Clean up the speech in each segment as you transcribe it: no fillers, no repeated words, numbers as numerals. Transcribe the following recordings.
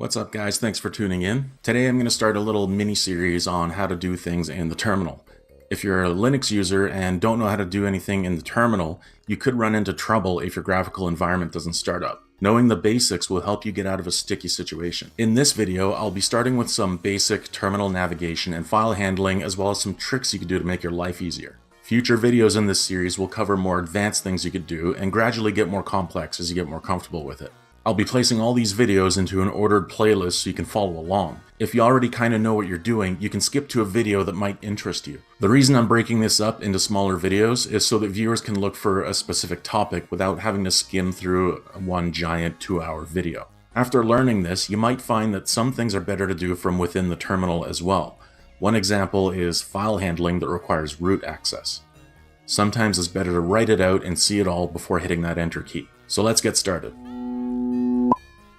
What's up guys, thanks for tuning in. Today I'm going to start a little mini series on how to do things in the terminal. If you're a Linux user and don't know how to do anything in the terminal, you could run into trouble if your graphical environment doesn't start up. Knowing the basics will help you get out of a sticky situation. In this video, I'll be starting with some basic terminal navigation and file handling, as well as some tricks you can do to make your life easier. Future videos in this series will cover more advanced things you could do and gradually get more complex as you get more comfortable with it. I'll be placing all these videos into an ordered playlist so you can follow along. If you already kind of know what you're doing, you can skip to a video that might interest you. The reason I'm breaking this up into smaller videos is so that viewers can look for a specific topic without having to skim through one giant 2-hour video. After learning this, you might find that some things are better to do from within the terminal as well. One example is file handling that requires root access. Sometimes it's better to write it out and see it all before hitting that enter key. So let's get started.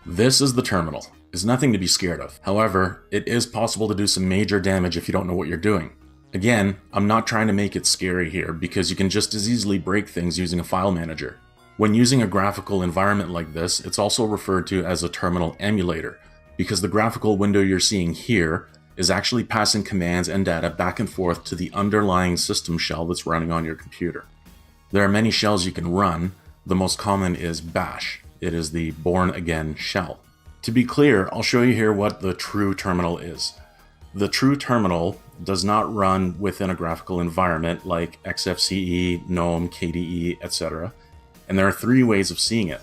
This is the terminal. It's nothing to be scared of. However, it is possible to do some major damage if you don't know what you're doing. Again, I'm not trying to make it scary here because you can just as easily break things using a file manager. When using a graphical environment like this, it's also referred to as a terminal emulator because the graphical window you're seeing here is actually passing commands and data back and forth to the underlying system shell that's running on your computer. There are many shells you can run. The most common is bash. It is the born again shell. To be clear, I'll show you here what the true terminal is. The true terminal does not run within a graphical environment like XFCE, GNOME, KDE, etc. And there are 3 ways of seeing it.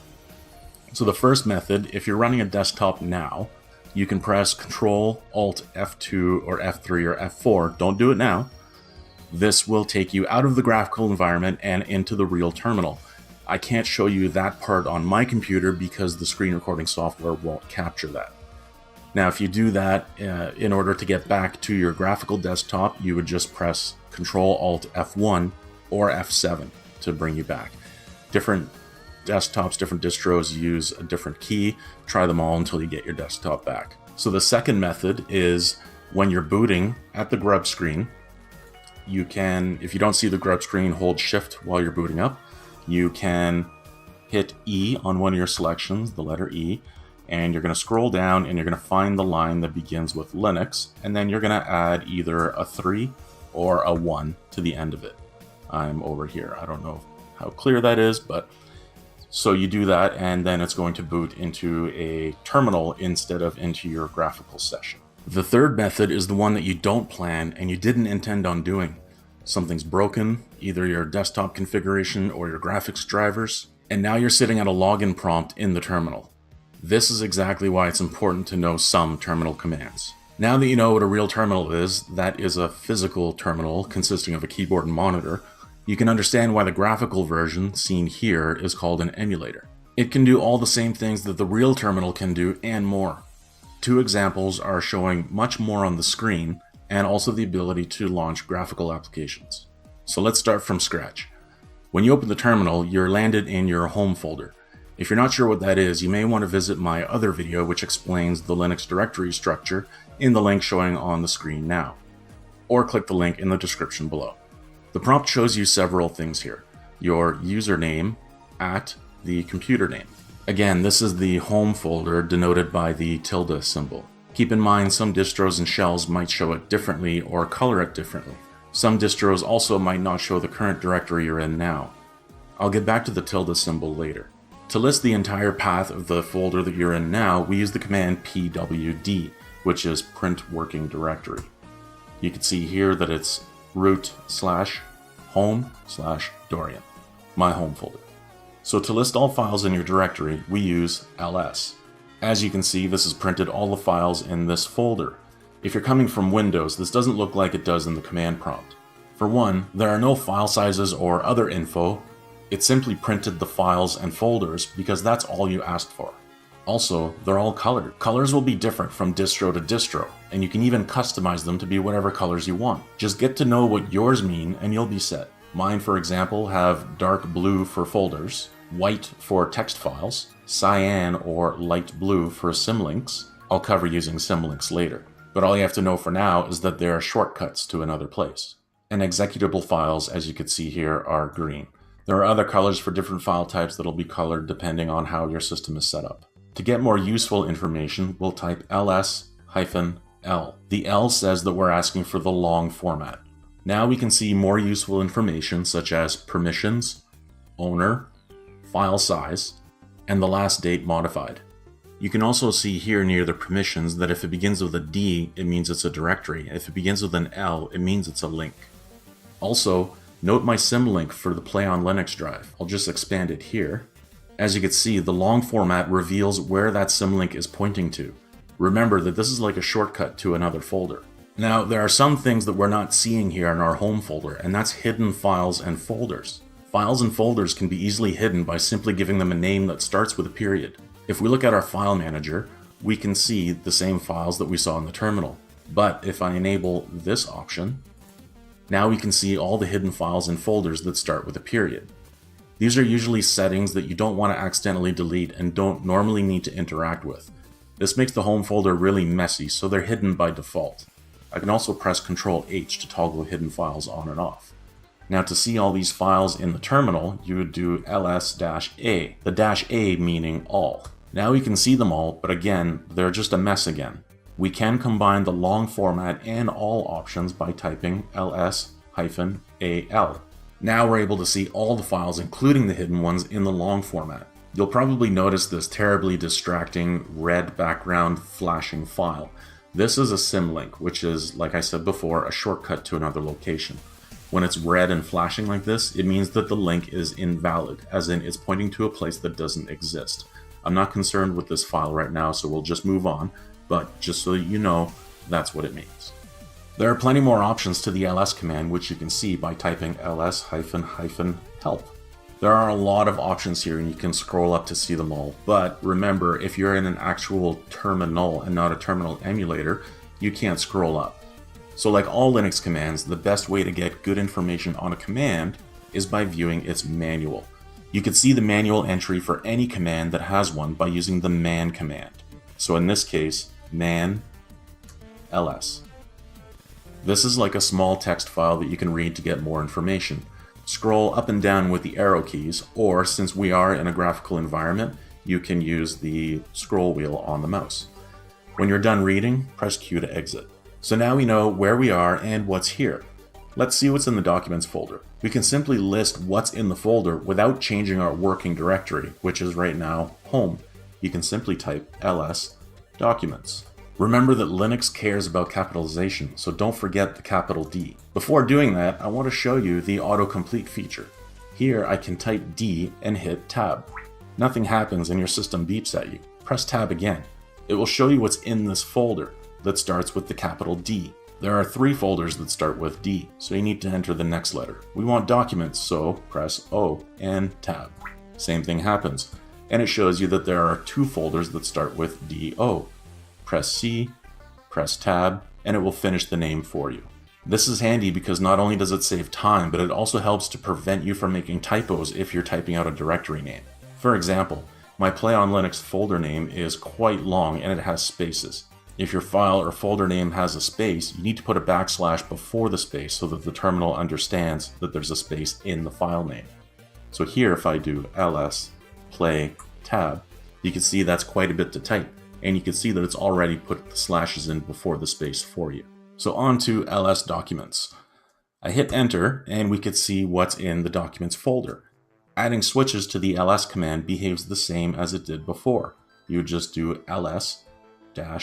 So the first method, if you're running a desktop now, you can press Ctrl, Alt, F2 or F3 or F4. Don't do it now. This will take you out of the graphical environment and into the real terminal. I can't show you that part on my computer because the screen recording software won't capture that. Now, if you do that, in order to get back to your graphical desktop, you would just press Ctrl Alt F1 or F7 to bring you back. Different desktops, different distros use a different key. Try them all until you get your desktop back. So the second method is when you're booting at the grub screen, you can, if you don't see the grub screen, hold Shift while you're booting up. You can hit E on one of your selections, the letter E, and you're going to scroll down and you're going to find the line that begins with Linux, and then you're going to add either a 3 or a 1 to the end of it. I'm over here. I don't know how clear that is, but so you do that, and then it's going to boot into a terminal instead of into your graphical session. The third method is the one that you don't plan and you didn't intend on doing. Something's broken, either your desktop configuration or your graphics drivers, and now you're sitting at a login prompt in the terminal. This is exactly why it's important to know some terminal commands. Now that you know what a real terminal is, that is a physical terminal consisting of a keyboard and monitor, you can understand why the graphical version, seen here, is called an emulator. It can do all the same things that the real terminal can do and more. 2 examples are showing much more on the screen, and also the ability to launch graphical applications. So let's start from scratch. When you open the terminal, you're landed in your home folder. If you're not sure what that is, you may want to visit my other video which explains the Linux directory structure in the link showing on the screen now, or click the link in the description below. The prompt shows you several things here. Your username at the computer name. Again, this is the home folder denoted by the tilde symbol. Keep in mind some distros and shells might show it differently or color it differently. Some distros also might not show the current directory you're in now. I'll get back to the tilde symbol later. To list the entire path of the folder that you're in now, we use the command pwd, which is print working directory. You can see here that it's root/home/Dorian, my home folder. So to list all files in your directory, we use ls. As you can see, this has printed all the files in this folder. If you're coming from Windows, this doesn't look like it does in the command prompt. For one, there are no file sizes or other info. It simply printed the files and folders because that's all you asked for. Also, they're all colored. Colors will be different from distro to distro, and you can even customize them to be whatever colors you want. Just get to know what yours mean and you'll be set. Mine, for example, have dark blue for folders, white for text files, cyan or light blue for symlinks. I'll cover using symlinks later, but all you have to know for now is that there are shortcuts to another place. And executable files, as you can see here, are green. There are other colors for different file types that'll be colored depending on how your system is set up. To get more useful information, we'll type ls-l. The L says that we're asking for the long format. Now we can see more useful information such as permissions, owner, file size, and the last date modified. You can also see here near the permissions that if it begins with a D, it means it's a directory. If it begins with an L, it means it's a link. Also, note my symlink for the Play on Linux drive. I'll just expand it here. As you can see, the long format reveals where that symlink is pointing to. Remember that this is like a shortcut to another folder. Now, there are some things that we're not seeing here in our home folder, and that's hidden files and folders. Files and folders can be easily hidden by simply giving them a name that starts with a period. If we look at our file manager, we can see the same files that we saw in the terminal. But if I enable this option, now we can see all the hidden files and folders that start with a period. These are usually settings that you don't want to accidentally delete and don't normally need to interact with. This makes the home folder really messy, so they're hidden by default. I can also press Ctrl-H to toggle hidden files on and off. Now to see all these files in the terminal, you would do ls-a, the -a meaning all. Now we can see them all, but again, they're just a mess again. We can combine the long format and all options by typing ls-al. Now we're able to see all the files, including the hidden ones, in the long format. You'll probably notice this terribly distracting red background flashing file. This is a symlink, which is, like I said before, a shortcut to another location. When it's red and flashing like this, it means that the link is invalid, as in it's pointing to a place that doesn't exist. I'm not concerned with this file right now, so we'll just move on, but just so that you know, that's what it means. There are plenty more options to the ls command, which you can see by typing ls-help. There are a lot of options here and you can scroll up to see them all, but remember, if you're in an actual terminal and not a terminal emulator, you can't scroll up. So like all Linux commands, the best way to get good information on a command is by viewing its manual. You can see the manual entry for any command that has one by using the man command. So in this case, man ls. This is like a small text file that you can read to get more information. Scroll up and down with the arrow keys, or since we are in a graphical environment, you can use the scroll wheel on the mouse. When you're done reading, press Q to exit. So now we know where we are and what's here. Let's see what's in the Documents folder. We can simply list what's in the folder without changing our working directory, which is right now home. You can simply type ls documents. Remember that Linux cares about capitalization, so don't forget the capital D. Before doing that, I want to show you the autocomplete feature. Here I can type D and hit tab. Nothing happens and your system beeps at you. Press tab again. It will show you what's in this folder that starts with the capital D. There are 3 folders that start with D, so you need to enter the next letter. We want documents, so press O and tab. Same thing happens, and it shows you that there are 2 folders that start with DO. Press C, press tab, and it will finish the name for you. This is handy because not only does it save time, but it also helps to prevent you from making typos if you're typing out a directory name. For example, my Play on Linux folder name is quite long and it has spaces. If your file or folder name has a space, you need to put a backslash before the space so that the terminal understands that there's a space in the file name. So here, if I do ls play tab, you can see that's quite a bit to type. And you can see that it's already put the slashes in before the space for you. So on to ls documents. I hit enter and we could see what's in the documents folder. Adding switches to the ls command behaves the same as it did before. You would just do ls-l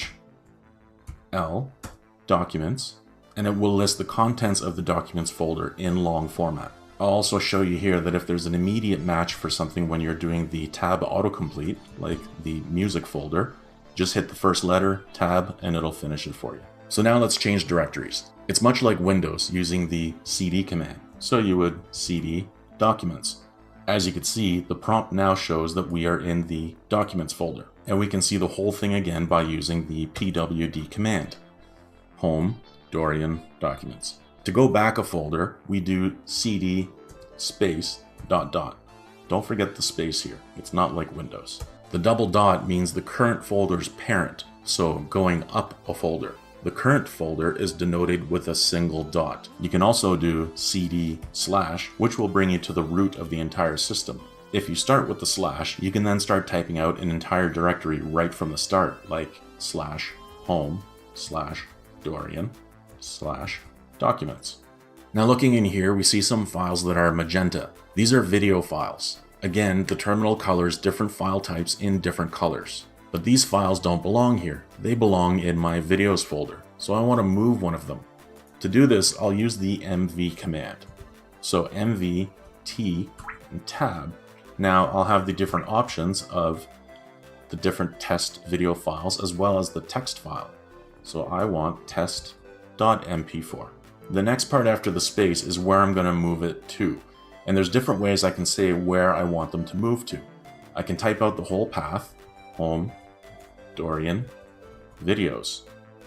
documents and it will list the contents of the documents folder in long format. I'll also show you here that if there's an immediate match for something when you're doing the tab autocomplete, like the music folder, just hit the first letter, tab, and it'll finish it for you. So now let's change directories. It's much like Windows using the cd command. So you would cd documents. As you can see, the prompt now shows that we are in the documents folder. And we can see the whole thing again by using the pwd command. Home, Dorian, documents. To go back a folder, we do cd space ... Don't forget the space here. It's not like Windows. The double dot means the current folder's parent, so going up a folder. The current folder is denoted with a single dot. You can also do cd/, which will bring you to the root of the entire system. If you start with the slash, you can then start typing out an entire directory right from the start, like /home/Dorian/documents. Now looking in here, we see some files that are magenta. These are video files. Again, the terminal colors different file types in different colors. But these files don't belong here. They belong in my videos folder. So I want to move one of them. To do this, I'll use the mv command. So mv t and tab. Now I'll have the different options of the different test video files as well as the text file. So I want test.mp4. The next part after the space is where I'm going to move it to. And there's different ways I can say where I want them to move to. I can type out the whole path, home, Dorian, videos.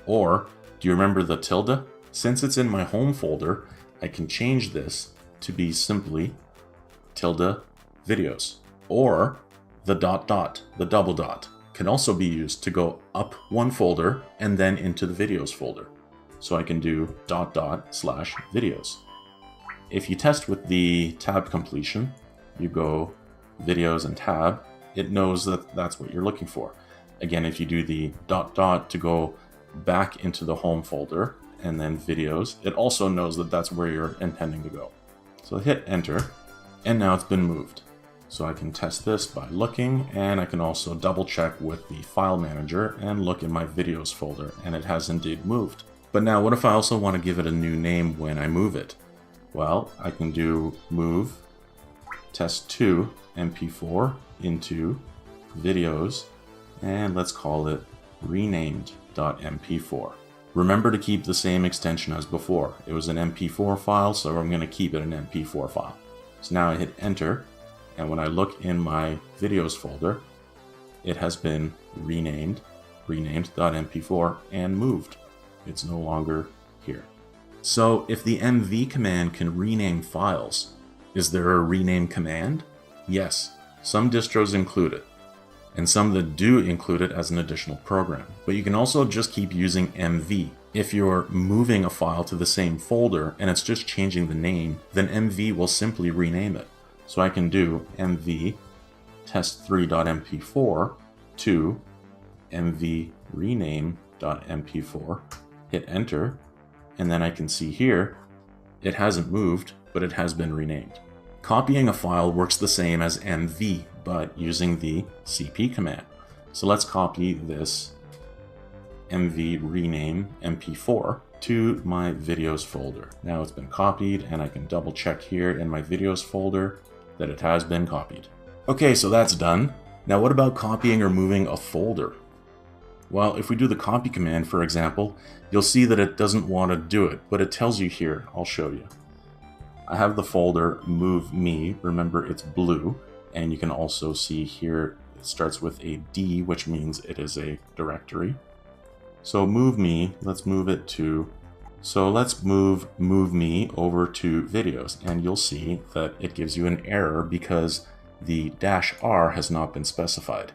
Or, do you remember the tilde? Since it's in my home folder, I can change this to be simply tilde videos. Or the the double dot, can also be used to go up one folder and then into the videos folder. So I can do /videos. If you test with the tab completion, you go videos and tab, it knows that that's what you're looking for. Again, if you do the to go back into the home folder and then videos, it also knows that that's where you're intending to go. So hit enter, and now it's been moved. So I can test this by looking, and I can also double check with the file manager and look in my videos folder, and it has indeed moved. But now what if I also want to give it a new name when I move it? Well, I can do move test2 mp4 into videos, and let's call it renamed.mp4. Remember to keep the same extension as before. It was an mp4 file, so I'm going to keep it an mp4 file. So now I hit enter, and when I look in my videos folder, it has been renamed.mp4 and moved. It's no longer here. So if the mv command can rename files, is there a rename command? Yes, some distros include it, and some that do include it as an additional program. But you can also just keep using mv. If you're moving a file to the same folder and it's just changing the name, then mv will simply rename it. So I can do mv test3.mp4 to mv rename.mp4, hit enter, and then I can see here it hasn't moved, but it has been renamed. Copying a file works the same as mv, but using the cp command. So let's copy this mv rename mp4 to my videos folder. Now it's been copied, and I can double check here in my videos folder that it has been copied. Okay, so that's done. Now what about copying or moving a folder? Well, if we do the copy command, for example, you'll see that it doesn't want to do it, but it tells you here. I'll show you. I have the folder move me, remember it's blue, and you can also see here it starts with a D, which means it is a directory. So move me, let's move it to, so let's move me over to videos, and you'll see that it gives you an error because the -r has not been specified.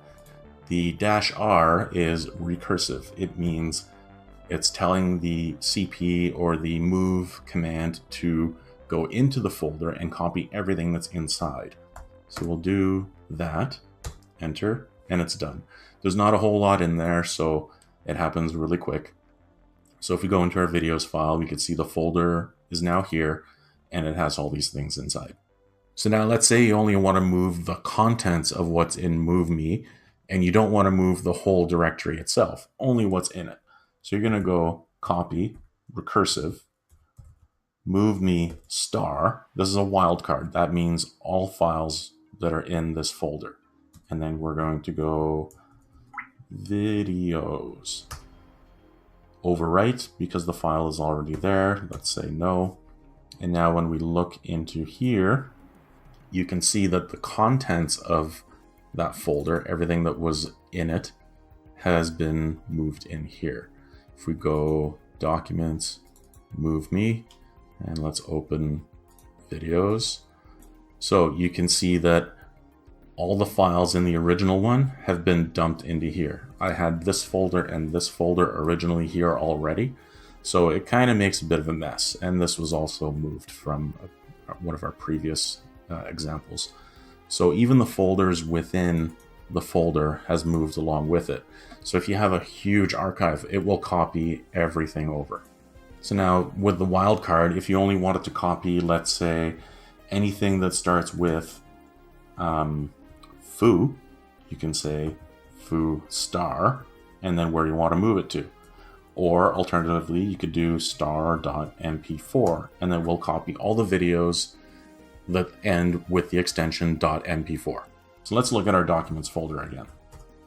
The -r is recursive. It means it's telling the CP or the move command to go into the folder and copy everything that's inside. So we'll do that, enter, and it's done. There's not a whole lot in there, so it happens really quick. So if we go into our videos file, we can see the folder is now here, and it has all these things inside. So now let's say you only want to move the contents of what's in move me, and you don't want to move the whole directory itself, only what's in it. So you're going to go copy, recursive, move me star. This is a wildcard. That means all files that are in this folder. And then we're going to go videos. Overwrite, because the file is already there. Let's say no. And now when we look into here, you can see that the contents of that folder, everything that was in it, has been moved in here. If we go documents, move me, and let's open videos. So you can see that all the files in the original one have been dumped into here. I had this folder and this folder originally here already, so it kind of makes a bit of a mess. And this was also moved from one of our previous examples. So even the folders within the folder has moved along with it. So if you have a huge archive, it will copy everything over. So now with the wildcard, if you only wanted to copy, let's say, anything that starts with foo, you can say foo star, and then where you want to move it to. Or alternatively, you could do star.mp4, and then we'll copy all the videos that end with the extension .mp4. So let's look at our documents folder again.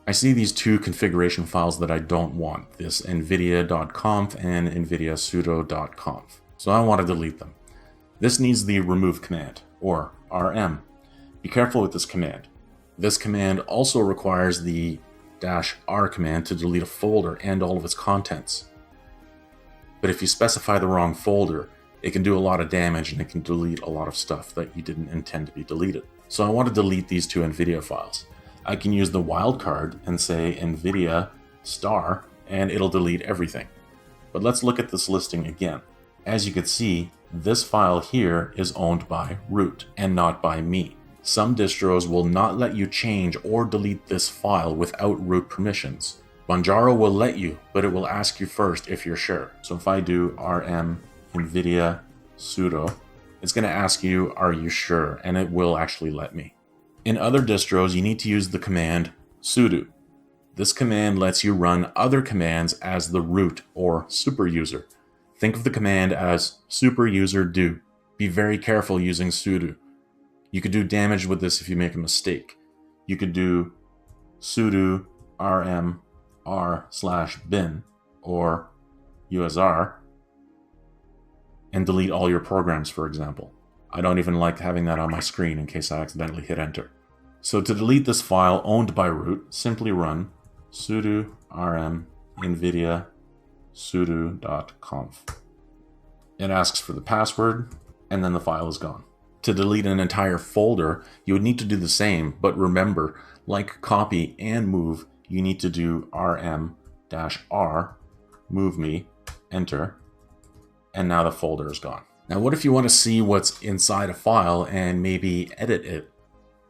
I see these two configuration files that I don't want, this nvidia.conf and nvidia-sudo.conf. So I want to delete them. This needs the remove command, or rm. Be careful with this command. This command also requires the -r command to delete a folder and all of its contents. But if you specify the wrong folder, it can do a lot of damage and it can delete a lot of stuff that you didn't intend to be deleted. So I want to delete these two NVIDIA files. I can use the wildcard and say NVIDIA star and it'll delete everything. But let's look at this listing again. As you can see, this file here is owned by root and not by me. Some distros will not let you change or delete this file without root permissions. Manjaro will let you, but it will ask you first if you're sure. So if I do rm nvidia sudo, it's going to ask you, are you sure? And it will actually let me. In other distros, you need to use the command sudo. This command lets you run other commands as the root or super user. Think of the command as super user do. Be very careful using sudo. You could do damage with this if you make a mistake. You could do sudo rm r/bin or usr and delete all your programs, for example. I don't even like having that on my screen in case I accidentally hit enter. So to delete this file owned by root, simply run sudo rm nvidia sudo.conf. It asks for the password, and then the file is gone. To delete an entire folder, you would need to do the same, but remember, like copy and move, you need to do rm-r, move me, enter, and now the folder is gone. Now what if you want to see what's inside a file and maybe edit it?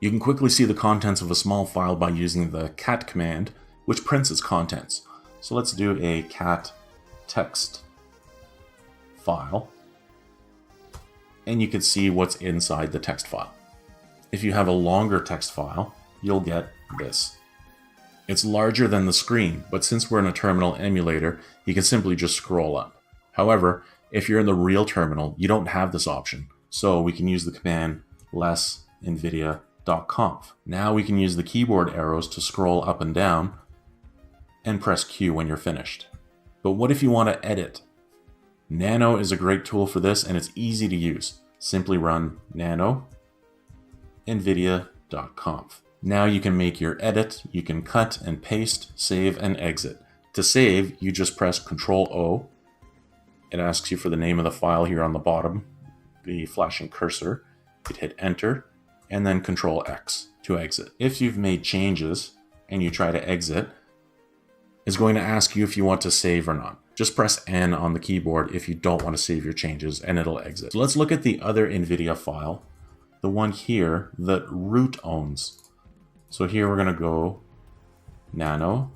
You can quickly see the contents of a small file by using the cat command, which prints its contents. So let's do a cat text file, and you can see what's inside the text file. If you have a longer text file, you'll get this. It's larger than the screen, but since we're in a terminal emulator, you can simply just scroll up. However, if you're in the real terminal, you don't have this option, so we can use the command less nvidia.conf. Now we can use the keyboard arrows to scroll up and down and press Q when you're finished. But what if you want to edit? Nano is a great tool for this and it's easy to use. Simply run nano nvidia.conf. Now you can make your edit, you can cut and paste, save and exit. To save, you just press Ctrl-O. It asks you for the name of the file here on the bottom, the flashing cursor. You'd hit enter and then Ctrl-X to exit. If you've made changes and you try to exit, it's going to ask you if you want to save or not. Just press N on the keyboard if you don't want to save your changes and it'll exit. So let's look at the other NVIDIA file, the one here that root owns. So here we're going to go nano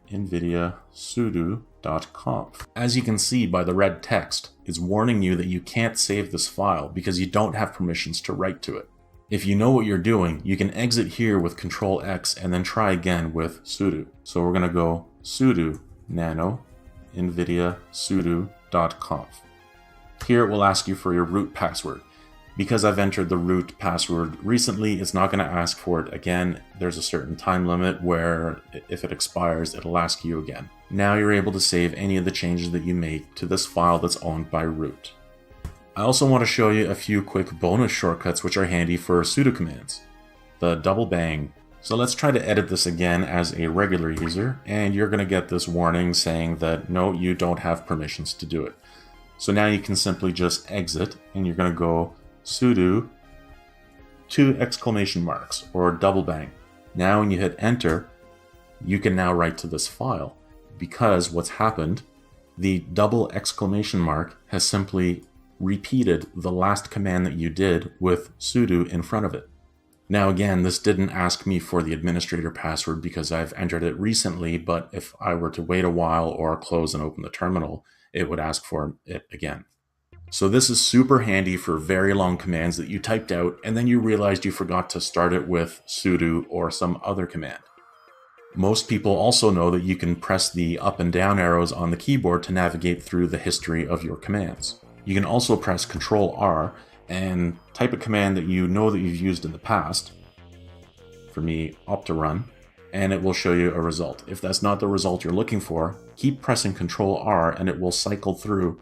nvidia sudo.conf. As you can see by the red text, it's warning you that you can't save this file because you don't have permissions to write to it. If you know what you're doing, you can exit here with Ctrl-X and then try again with sudo. So we're going to go sudo nano nvidia sudo.conf. Here it will ask you for your root password. Because I've entered the root password recently, it's not going to ask for it again. There's a certain time limit where if it expires, it'll ask you again. Now you're able to save any of the changes that you make to this file that's owned by root. I also want to show you a few quick bonus shortcuts which are handy for sudo commands. The double bang. So let's try to edit this again as a regular user, and you're going to get this warning saying that no, you don't have permissions to do it. So now you can simply just exit, and you're going to go sudo 2 exclamation marks or double bang. Now when you hit enter, you can now write to this file because what's happened, the double exclamation mark has simply repeated the last command that you did with sudo in front of it. Now again, this didn't ask me for the administrator password because I've entered it recently, but if I were to wait a while or close and open the terminal, it would ask for it again. So this is super handy for very long commands that you typed out and then you realized you forgot to start it with sudo or some other command. Most people also know that you can press the up and down arrows on the keyboard to navigate through the history of your commands. You can also press Ctrl R and type a command that you know that you've used in the past. For me, optrun, and it will show you a result. If that's not the result you're looking for, keep pressing Ctrl R and it will cycle through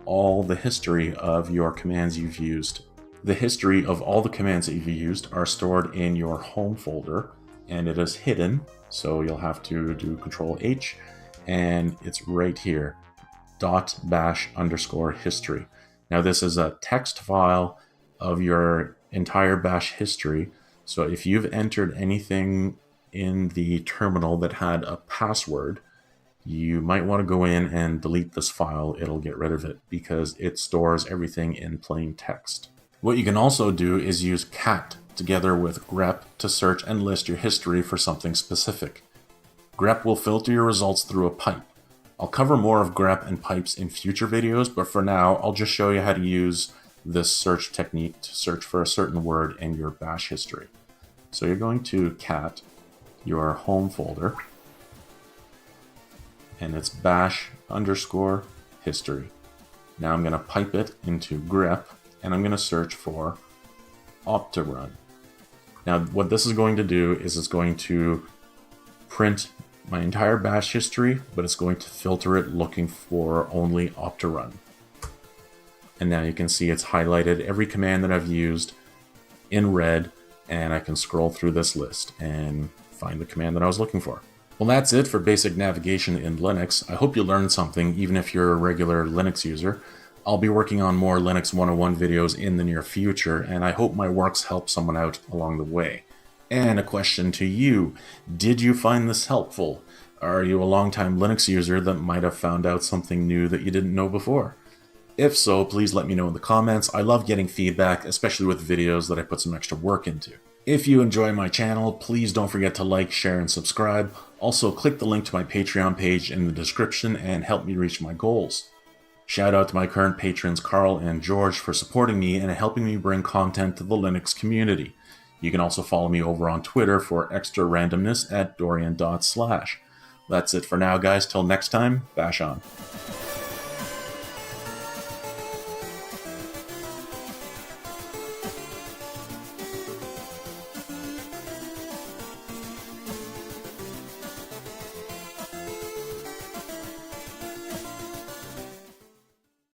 all the history of your commands you've used. The history of all the commands that you've used are stored in your home folder, and it is hidden, so you'll have to do Ctrl H, and it's right here, .bash_history. Now this is a text file of your entire bash history, so if you've entered anything in the terminal that had a password, you might want to go in and delete this file. It'll get rid of it because it stores everything in plain text. What you can also do is use cat together with grep to search and list your history for something specific. Grep will filter your results through a pipe. I'll cover more of grep and pipes in future videos, but for now, I'll just show you how to use this search technique to search for a certain word in your bash history. So you're going to cat your home folder, and it's bash_history. Now I'm going to pipe it into grep, and I'm going to search for optrun. Now what this is going to do is it's going to print my entire bash history, but it's going to filter it looking for only optrun. And now you can see it's highlighted every command that I've used in red, and I can scroll through this list and find the command that I was looking for. Well, that's it for basic navigation in Linux. I hope you learned something, even if you're a regular Linux user. I'll be working on more Linux 101 videos in the near future, and I hope my works help someone out along the way. And a question to you, did you find this helpful? Are you a longtime Linux user that might have found out something new that you didn't know before? If so, please let me know in the comments. I love getting feedback, especially with videos that I put some extra work into. If you enjoy my channel, please don't forget to like, share, and subscribe. Also, click the link to my Patreon page in the description and help me reach my goals. Shout out to my current patrons Carl and George for supporting me and helping me bring content to the Linux community. You can also follow me over on Twitter for extra randomness at Dorian.slash. That's it for now, guys. Till next time, bash on.